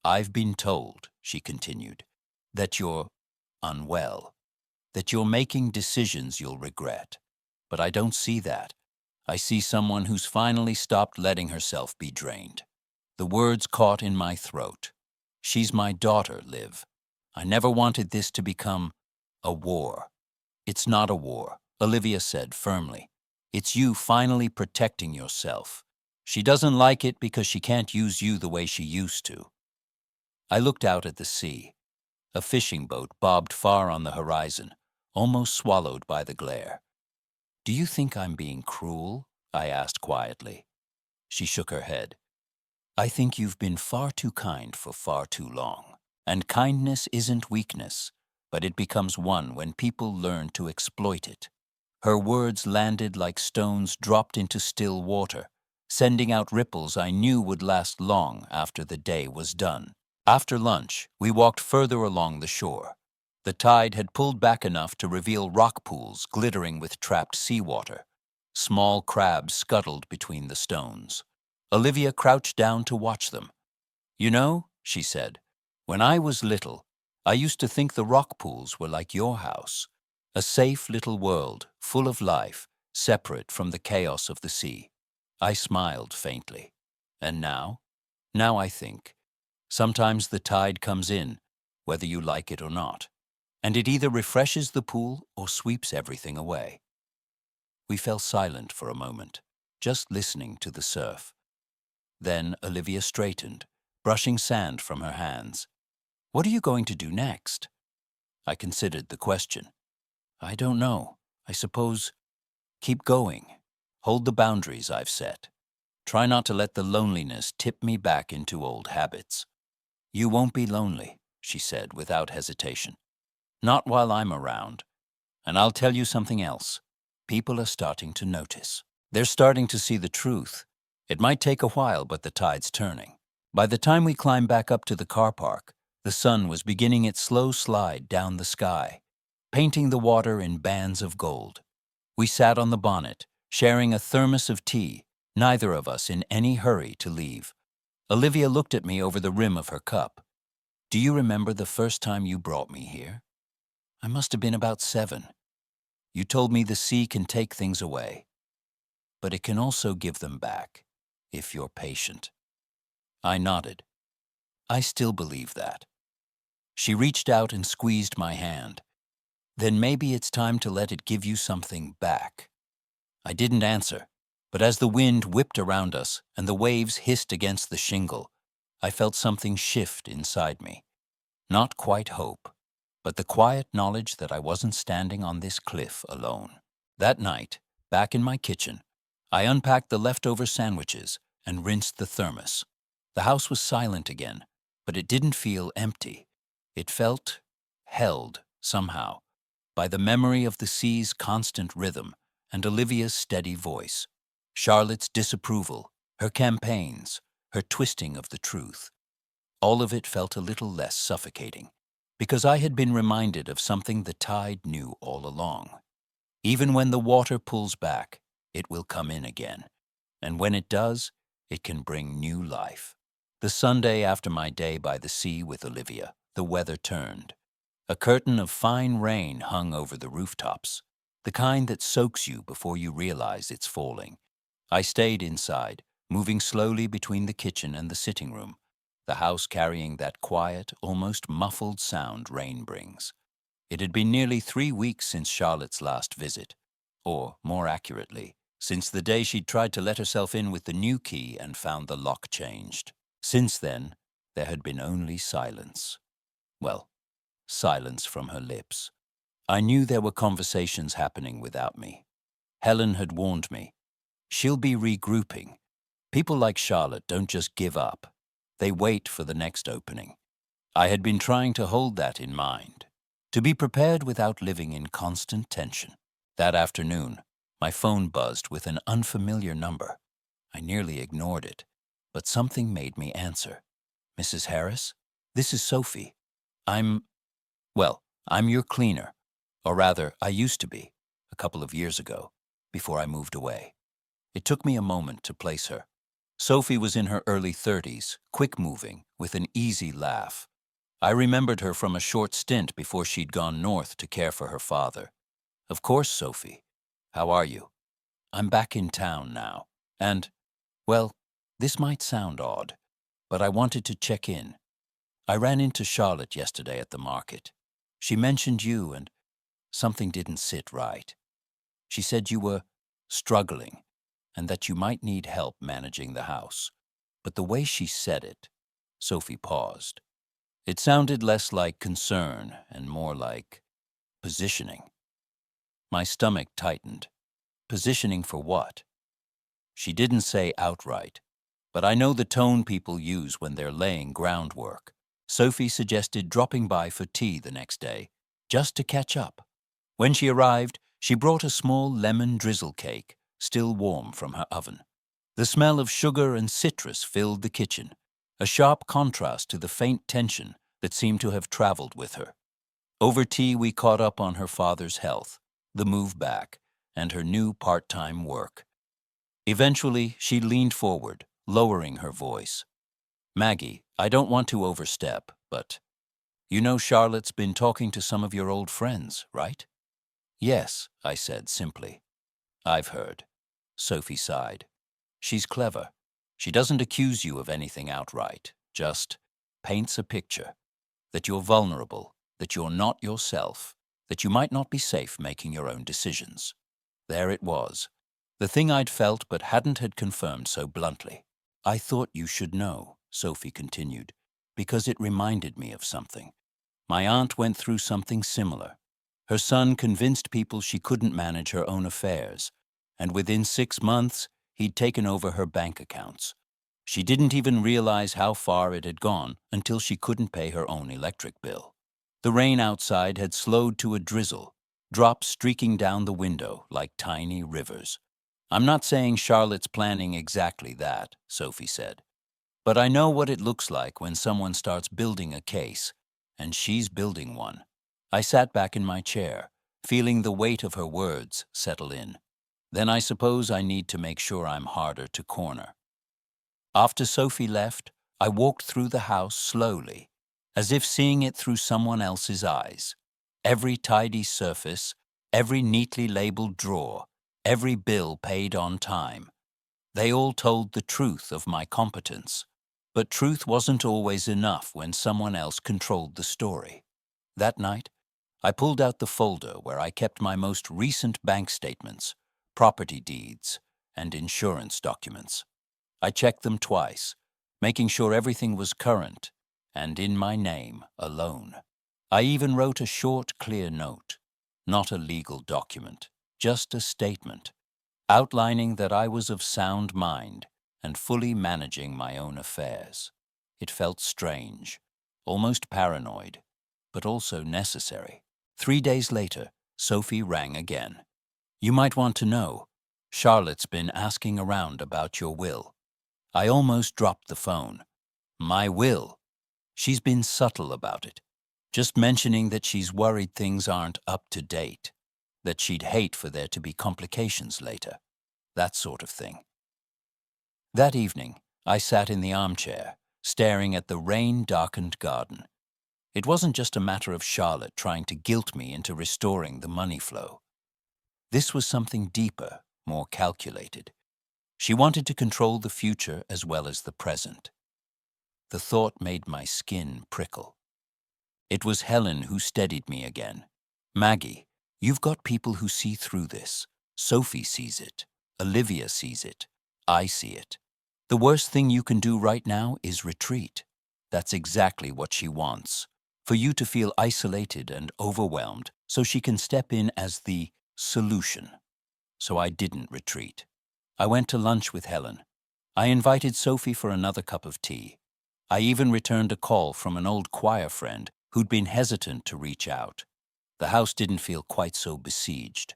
"I've been told," she continued, "that you're unwell, that you're making decisions you'll regret. But I don't see that. I see someone who's finally stopped letting herself be drained." The words caught in my throat. "She's my daughter, Liv. I never wanted this to become a war." "It's not a war," Olivia said firmly. "It's you finally protecting yourself. She doesn't like it because she can't use you the way she used to." I looked out at the sea. A fishing boat bobbed far on the horizon, almost swallowed by the glare. "Do you think I'm being cruel?" I asked quietly. She shook her head. "I think you've been far too kind for far too long. And kindness isn't weakness, but it becomes one when people learn to exploit it." Her words landed like stones dropped into still water, sending out ripples I knew would last long after the day was done. After lunch, we walked further along the shore. The tide had pulled back enough to reveal rock pools glittering with trapped seawater. Small crabs scuttled between the stones. Olivia crouched down to watch them. "You know," she said, "when I was little, I used to think the rock pools were like your house, a safe little world, full of life, separate from the chaos of the sea." I smiled faintly. "And now? Now I think, Sometimes the tide comes in, whether you like it or not, and it either refreshes the pool or sweeps everything away. We fell silent for a moment, just listening to the surf. Then Olivia straightened, brushing sand from her hands. "What are you going to do next?" I considered the question. "I don't know. I suppose keep going. Hold the boundaries I've set. Try not to let the loneliness tip me back into old habits." "You won't be lonely," she said without hesitation. "Not while I'm around. And I'll tell you something else. People are starting to notice. They're starting to see the truth. It might take a while, but the tide's turning." By the time we climbed back up to the car park, the sun was beginning its slow slide down the sky, painting the water in bands of gold. We sat on the bonnet, sharing a thermos of tea, neither of us in any hurry to leave. Olivia looked at me over the rim of her cup. "Do you remember the first time you brought me here?" "I must have been about 7. You told me the sea can take things away, but it can also give them back, if you're patient." I nodded. "I still believe that." She reached out and squeezed my hand. "Then maybe it's time to let it give you something back." I didn't answer, but as the wind whipped around us and the waves hissed against the shingle, I felt something shift inside me. Not quite hope, but the quiet knowledge that I wasn't standing on this cliff alone. That night, back in my kitchen, I unpacked the leftover sandwiches and rinsed the thermos. The house was silent again, but it didn't feel empty. It felt held, somehow, by the memory of the sea's constant rhythm and Olivia's steady voice, Charlotte's disapproval, her campaigns, her twisting of the truth. All of it felt a little less suffocating, because I had been reminded of something the tide knew all along. Even when the water pulls back, it will come in again, and when it does, it can bring new life. The Sunday after my day by the sea with Olivia, the weather turned. A curtain of fine rain hung over the rooftops, the kind that soaks you before you realize it's falling. I stayed inside, moving slowly between the kitchen and the sitting room, the house carrying that quiet, almost muffled sound rain brings. It had been nearly 3 weeks since Charlotte's last visit, or, more accurately, since the day she'd tried to let herself in with the new key and found the lock changed. Since then, there had been only silence. Well, silence from her lips. I knew there were conversations happening without me. Helen had warned me. She'll be regrouping. People like Charlotte don't just give up. They wait for the next opening. I had been trying to hold that in mind, to be prepared without living in constant tension. That afternoon, my phone buzzed with an unfamiliar number. I nearly ignored it, but something made me answer. "Mrs. Harris? This is Sophie. I'm your cleaner. Or rather, I used to be, a couple of years ago, before I moved away." It took me a moment to place her. Sophie was in her early 30s, quick-moving, with an easy laugh. I remembered her from a short stint before she'd gone north to care for her father. "Of course, Sophie. How are you?" "I'm back in town now. And, well, this might sound odd, but I wanted to check in. I ran into Charlotte yesterday at the market. She mentioned you and something didn't sit right. She said you were struggling and that you might need help managing the house. But the way she said it," Sophie paused, "it sounded less like concern and more like positioning." My stomach tightened. Positioning for what? She didn't say outright, but I know the tone people use when they're laying groundwork. Sophie suggested dropping by for tea the next day, just to catch up. When she arrived, she brought a small lemon drizzle cake, still warm from her oven. The smell of sugar and citrus filled the kitchen, a sharp contrast to the faint tension that seemed to have traveled with her. Over tea, we caught up on her father's health, the move back, and her new part-time work. Eventually, she leaned forward, lowering her voice. "Maggie, I don't want to overstep, but you know Charlotte's been talking to some of your old friends, right?" "Yes," I said simply. "I've heard." Sophie sighed. "She's clever. She doesn't accuse you of anything outright, just paints a picture that you're vulnerable, that you're not yourself, that you might not be safe making your own decisions. There it was, the thing I'd felt but hadn't had confirmed so bluntly. I thought you should know, Sophie continued, because it reminded me of something. My aunt went through something similar. Her son convinced people she couldn't manage her own affairs, and within 6 months, he'd taken over her bank accounts. She didn't even realize how far it had gone until she couldn't pay her own electric bill. The rain outside had slowed to a drizzle, drops streaking down the window like tiny rivers. I'm not saying Charlotte's planning exactly that, Sophie said. But I know what it looks like when someone starts building a case, and she's building one. I sat back in my chair, feeling the weight of her words settle in. Then I suppose I need to make sure I'm harder to corner. After Sophie left, I walked through the house slowly, as if seeing it through someone else's eyes. Every tidy surface, every neatly labeled drawer, every bill paid on time. They all told the truth of my competence. But truth wasn't always enough when someone else controlled the story. That night, I pulled out the folder where I kept my most recent bank statements, property deeds, and insurance documents. I checked them twice, making sure everything was current and in my name alone. I even wrote a short, clear note, not a legal document, just a statement, outlining that I was of sound mind and fully managing my own affairs. It felt strange, almost paranoid, but also necessary. 3 days later, Sophie rang again. You might want to know, Charlotte's been asking around about your will. I almost dropped the phone. My will? She's been subtle about it, just mentioning that she's worried things aren't up to date, that she'd hate for there to be complications later, that sort of thing. That evening, I sat in the armchair, staring at the rain-darkened garden. It wasn't just a matter of Charlotte trying to guilt me into restoring the money flow. This was something deeper, more calculated. She wanted to control the future as well as the present. The thought made my skin prickle. It was Helen who steadied me again. Maggie, you've got people who see through this. Sophie sees it. Olivia sees it. I see it. The worst thing you can do right now is retreat. That's exactly what she wants. For you to feel isolated and overwhelmed so she can step in as the solution. So I didn't retreat. I went to lunch with Helen. I invited Sophie for another cup of tea. I even returned a call from an old choir friend who'd been hesitant to reach out. The house didn't feel quite so besieged.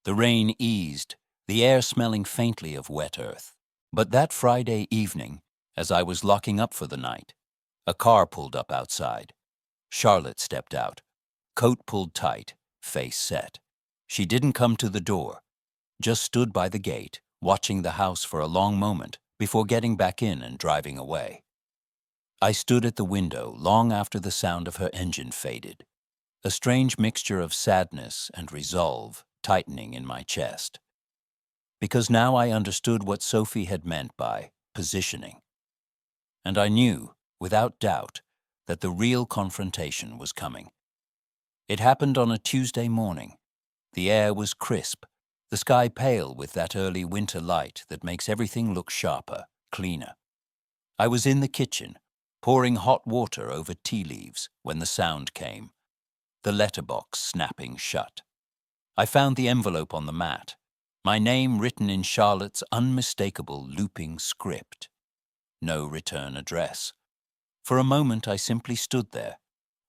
The rain eased, the air smelling faintly of wet earth. But that Friday evening, as I was locking up for the night, a car pulled up outside. Charlotte stepped out, coat pulled tight, face set. She didn't come to the door, just stood by the gate, watching the house for a long moment before getting back in and driving away. I stood at the window long after the sound of her engine faded, a strange mixture of sadness and resolve tightening in my chest. Because now I understood what Sophie had meant by positioning. And I knew, without doubt, that the real confrontation was coming. It happened on a Tuesday morning. The air was crisp, the sky pale with that early winter light that makes everything look sharper, cleaner. I was in the kitchen, pouring hot water over tea leaves when the sound came, the letterbox snapping shut. I found the envelope on the mat, my name written in Charlotte's unmistakable looping script. No return address. For a moment I simply stood there,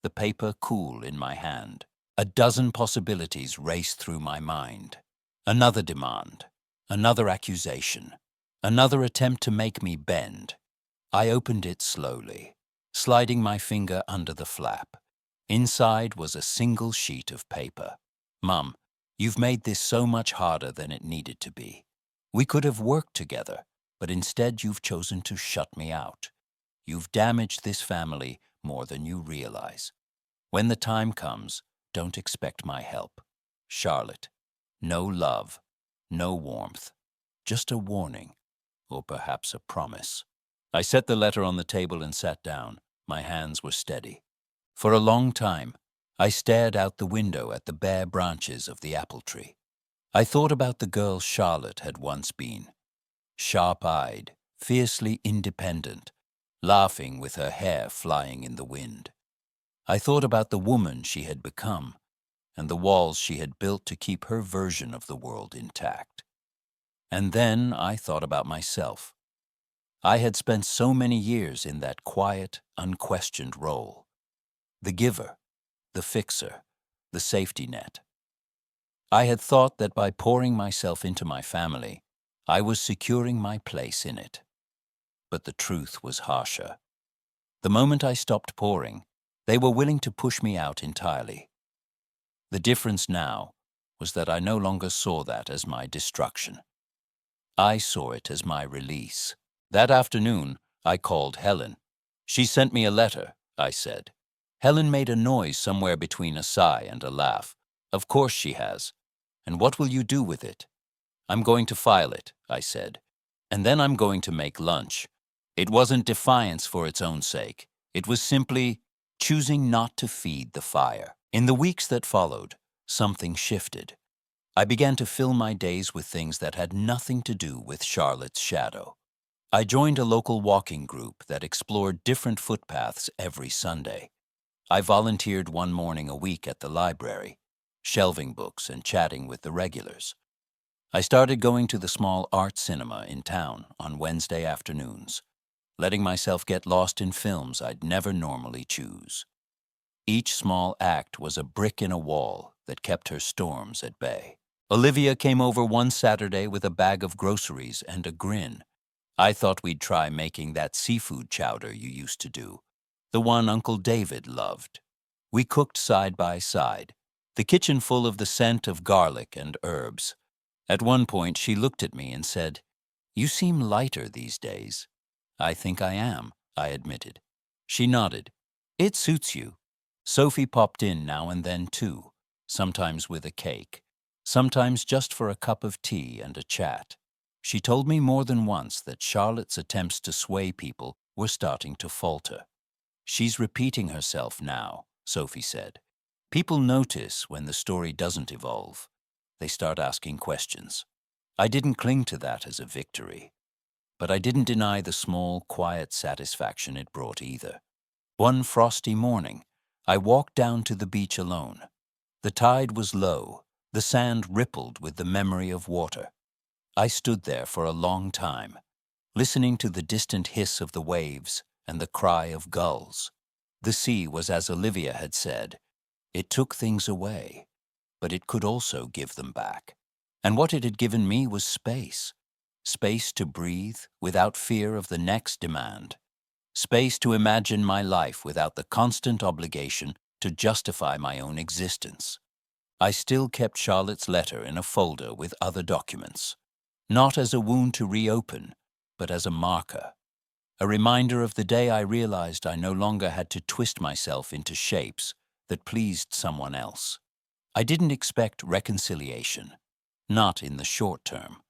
the paper cool in my hand. A dozen possibilities raced through my mind. Another demand, another accusation, another attempt to make me bend. I opened it slowly, sliding my finger under the flap. Inside was a single sheet of paper. Mum, you've made this so much harder than it needed to be. We could have worked together, but instead you've chosen to shut me out. You've damaged this family more than you realize. When the time comes, don't expect my help. Charlotte. No love, no warmth, just a warning, or perhaps a promise. I set the letter on the table and sat down, my hands were steady. For a long time, I stared out the window at the bare branches of the apple tree. I thought about the girl Charlotte had once been, sharp-eyed, fiercely independent, laughing with her hair flying in the wind. I thought about the woman she had become and the walls she had built to keep her version of the world intact. And then I thought about myself. I had spent so many years in that quiet, unquestioned role. The giver, the fixer, the safety net. I had thought that by pouring myself into my family, I was securing my place in it. But the truth was harsher. The moment I stopped pouring, they were willing to push me out entirely. The difference now was that I no longer saw that as my destruction. I saw it as my release. That afternoon, I called Helen. "She sent me a letter," I said. Helen made a noise somewhere between a sigh and a laugh. "Of course she has. And what will you do with it?" "I'm going to file it," I said. "And then I'm going to make lunch." It wasn't defiance for its own sake. It was simply choosing not to feed the fire. In the weeks that followed, something shifted. I began to fill my days with things that had nothing to do with Charlotte's shadow. I joined a local walking group that explored different footpaths every Sunday. I volunteered one morning a week at the library, shelving books and chatting with the regulars. I started going to the small art cinema in town on Wednesday afternoons, letting myself get lost in films I'd never normally choose. Each small act was a brick in a wall that kept her storms at bay. Olivia came over one Saturday with a bag of groceries and a grin. "I thought we'd try making that seafood chowder you used to do, the one Uncle David loved." We cooked side by side, the kitchen full of the scent of garlic and herbs. At one point, she looked at me and said, "You seem lighter these days." "I think I am," I admitted. She nodded. "It suits you." Sophie popped in now and then too, sometimes with a cake, sometimes just for a cup of tea and a chat. She told me more than once that Charlotte's attempts to sway people were starting to falter. "She's repeating herself now," Sophie said. "People notice when the story doesn't evolve. They start asking questions." I didn't cling to that as a victory, but I didn't deny the small, quiet satisfaction it brought either. One frosty morning, I walked down to the beach alone. The tide was low, the sand rippled with the memory of water. I stood there for a long time, listening to the distant hiss of the waves and the cry of gulls. The sea was as Olivia had said. It took things away, but it could also give them back. And what it had given me was space. Space to breathe without fear of the next demand. Space to imagine my life without the constant obligation to justify my own existence. I still kept Charlotte's letter in a folder with other documents, not as a wound to reopen, but as a marker, a reminder of the day I realized I no longer had to twist myself into shapes that pleased someone else. I didn't expect reconciliation, not in the short term.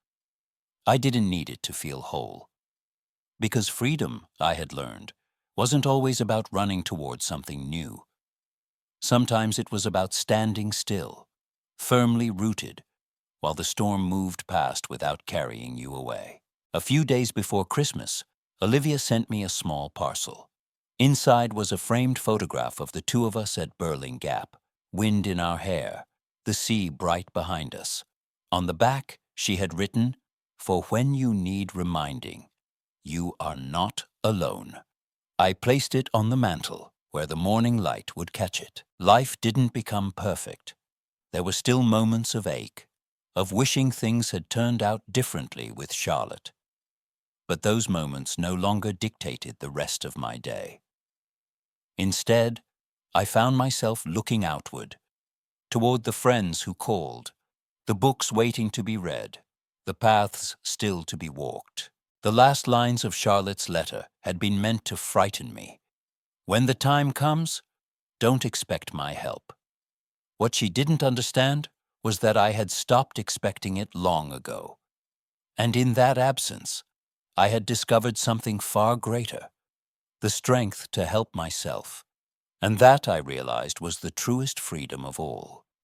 I didn't need it to feel whole. Because freedom, I had learned, wasn't always about running towards something new. Sometimes it was about standing still, firmly rooted, while the storm moved past without carrying you away. A few days before Christmas, Olivia sent me a small parcel. Inside was a framed photograph of the two of us at Burling Gap, wind in our hair, the sea bright behind us. On the back, she had written, "For when you need reminding, you are not alone." I placed it on the mantel, where the morning light would catch it. Life didn't become perfect. There were still moments of ache, of wishing things had turned out differently with Charlotte. But those moments no longer dictated the rest of my day. Instead, I found myself looking outward, toward the friends who called, the books waiting to be read, the paths still to be walked. The last lines of Charlotte's letter had been meant to frighten me. "When the time comes, don't expect my help." What she didn't understand was that I had stopped expecting it long ago. And in that absence, I had discovered something far greater, the strength to help myself. And that, I realized, was the truest freedom of all.